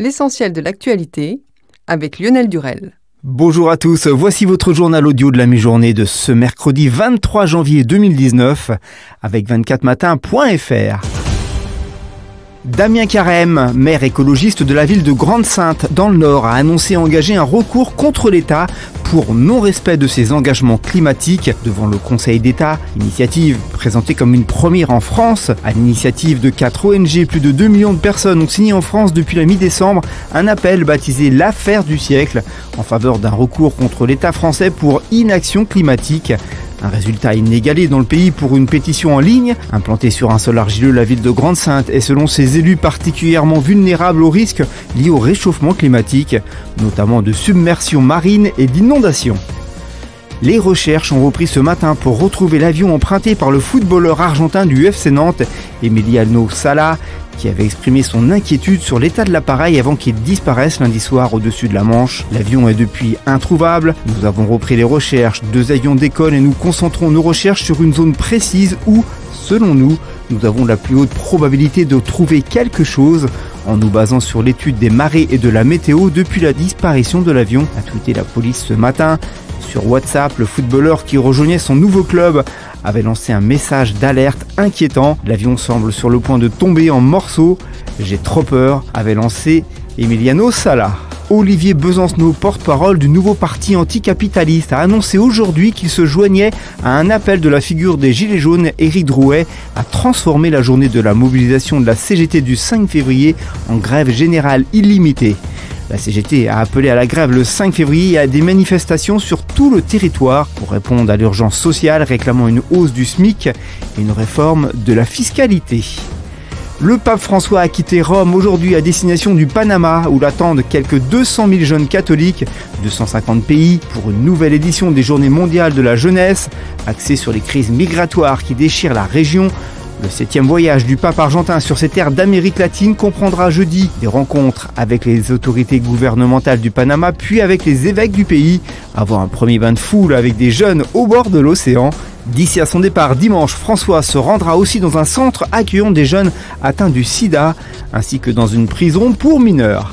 L'essentiel de l'actualité avec Lionel Durel. Bonjour à tous, voici votre journal audio de la mi-journée de ce mercredi 23 janvier 2019 avec 24matin.fr. Damien Carême, maire écologiste de la ville de Grande-Synthe dans le Nord, a annoncé engager un recours contre l'État pour non-respect de ses engagements climatiques devant le Conseil d'État. Initiative présentée comme une première en France. À l'initiative de 4 ONG, plus de 2 millions de personnes ont signé en France depuis la mi-décembre un appel baptisé l'affaire du siècle en faveur d'un recours contre l'État français pour inaction climatique. Un résultat inégalé dans le pays pour une pétition en ligne. Implantée sur un sol argileux, la ville de Grande-Synthe est selon ses élus particulièrement vulnérable aux risques liés au réchauffement climatique, notamment de submersion marine et d'inondation. Les recherches ont repris ce matin pour retrouver l'avion emprunté par le footballeur argentin du FC Nantes, Emiliano Sala, qui avait exprimé son inquiétude sur l'état de l'appareil avant qu'il disparaisse lundi soir au-dessus de la Manche. L'avion est depuis introuvable. Nous avons repris les recherches. 2 avions décollent et nous concentrons nos recherches sur une zone précise où, selon nous, nous avons la plus haute probabilité de trouver quelque chose en nous basant sur l'étude des marées et de la météo depuis la disparition de l'avion, a tweeté la police ce matin. Sur WhatsApp, le footballeur qui rejoignait son nouveau club avait lancé un message d'alerte inquiétant. L'avion semble sur le point de tomber en morceaux. J'ai trop peur, avait lancé Emiliano Sala. Olivier Besancenot, porte-parole du nouveau parti anticapitaliste, a annoncé aujourd'hui qu'il se joignait à un appel de la figure des Gilets jaunes, Éric Drouet, à transformer la journée de la mobilisation de la CGT du 5 février en grève générale illimitée. La CGT a appelé à la grève le 5 février et à des manifestations sur tout le territoire pour répondre à l'urgence sociale, réclamant une hausse du SMIC et une réforme de la fiscalité. Le pape François a quitté Rome aujourd'hui à destination du Panama où l'attendent quelques 200 000 jeunes catholiques de 150 pays pour une nouvelle édition des Journées mondiales de la jeunesse axée sur les crises migratoires qui déchirent la région. Le 7e voyage du pape argentin sur ces terres d'Amérique latine comprendra jeudi des rencontres avec les autorités gouvernementales du Panama puis avec les évêques du pays avant un premier bain de foule avec des jeunes au bord de l'océan. D'ici à son départ dimanche, François se rendra aussi dans un centre accueillant des jeunes atteints du sida ainsi que dans une prison pour mineurs.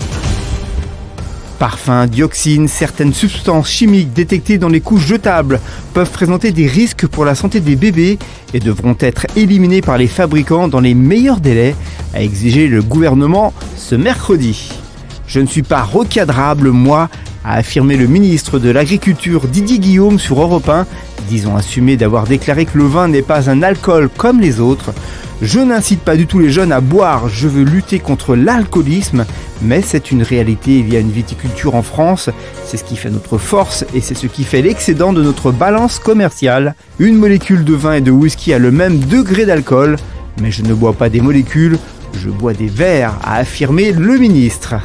Parfums, dioxines, certaines substances chimiques détectées dans les couches jetables peuvent présenter des risques pour la santé des bébés et devront être éliminées par les fabricants dans les meilleurs délais, a exigé le gouvernement ce mercredi. Je ne suis pas recadrable, moi, a affirmé le ministre de l'Agriculture Didier Guillaume sur Europe 1, disant assumer d'avoir déclaré que le vin n'est pas un alcool comme les autres. Je n'incite pas du tout les jeunes à boire, je veux lutter contre l'alcoolisme, mais c'est une réalité, il y a une viticulture en France, c'est ce qui fait notre force et c'est ce qui fait l'excédent de notre balance commerciale. Une molécule de vin et de whisky a le même degré d'alcool, mais je ne bois pas des molécules, je bois des verres, a affirmé le ministre.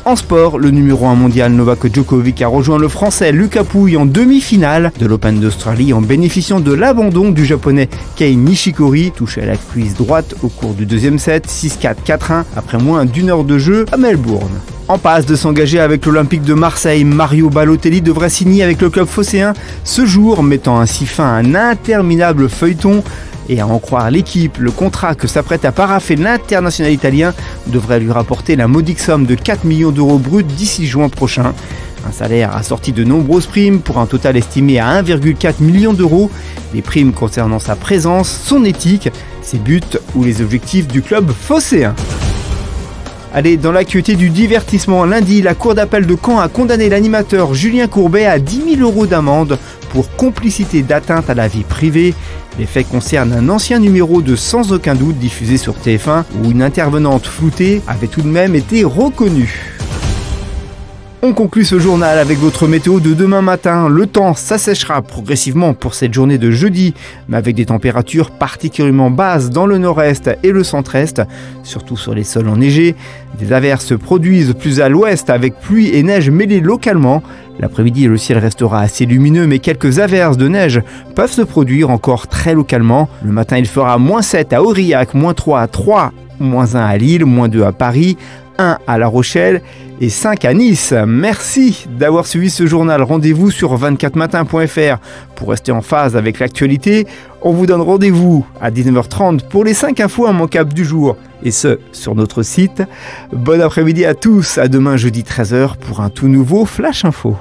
En sport, le numéro 1 mondial Novak Djokovic a rejoint le français Lucas Pouille en demi-finale de l'Open d'Australie en bénéficiant de l'abandon du japonais Kei Nishikori, touché à la cuisse droite au cours du deuxième set, 6-4, 4-1, après moins d'1 heure de jeu à Melbourne. En passe de s'engager avec l'Olympique de Marseille, Mario Balotelli devrait signer avec le club phocéen ce jour, mettant ainsi fin à un interminable feuilleton. Et à en croire l'équipe, le contrat que s'apprête à paraffer l'international italien devrait lui rapporter la modique somme de 4 millions d'euros bruts d'ici juin prochain. Un salaire assorti de nombreuses primes pour un total estimé à 1,4 million d'euros. Les primes concernant sa présence, son éthique, ses buts ou les objectifs du club phocéen. Allez, dans l'actualité du divertissement, lundi, la cour d'appel de Caen a condamné l'animateur Julien Courbet à 10 000 euros d'amende pour complicité d'atteinte à la vie privée. Les faits concernent un ancien numéro de Sans aucun doute diffusé sur TF1 où une intervenante floutée avait tout de même été reconnue. On conclut ce journal avec votre météo de demain matin. Le temps s'asséchera progressivement pour cette journée de jeudi, mais avec des températures particulièrement basses dans le nord-est et le centre-est, surtout sur les sols enneigés. Des averses se produisent plus à l'ouest avec pluie et neige mêlées localement. L'après-midi, le ciel restera assez lumineux, mais quelques averses de neige peuvent se produire encore très localement. Le matin, il fera -7 à Aurillac, -3 à Troyes, -1 à Lille, -2 à Paris, 1 à La Rochelle et 5 à Nice. Merci d'avoir suivi ce journal. Rendez-vous sur 24matin.fr pour rester en phase avec l'actualité. On vous donne rendez-vous à 19h30 pour les 5 infos immanquables du jour. et ce, sur notre site. Bon après-midi à tous, à demain jeudi 13h pour un tout nouveau Flash Info.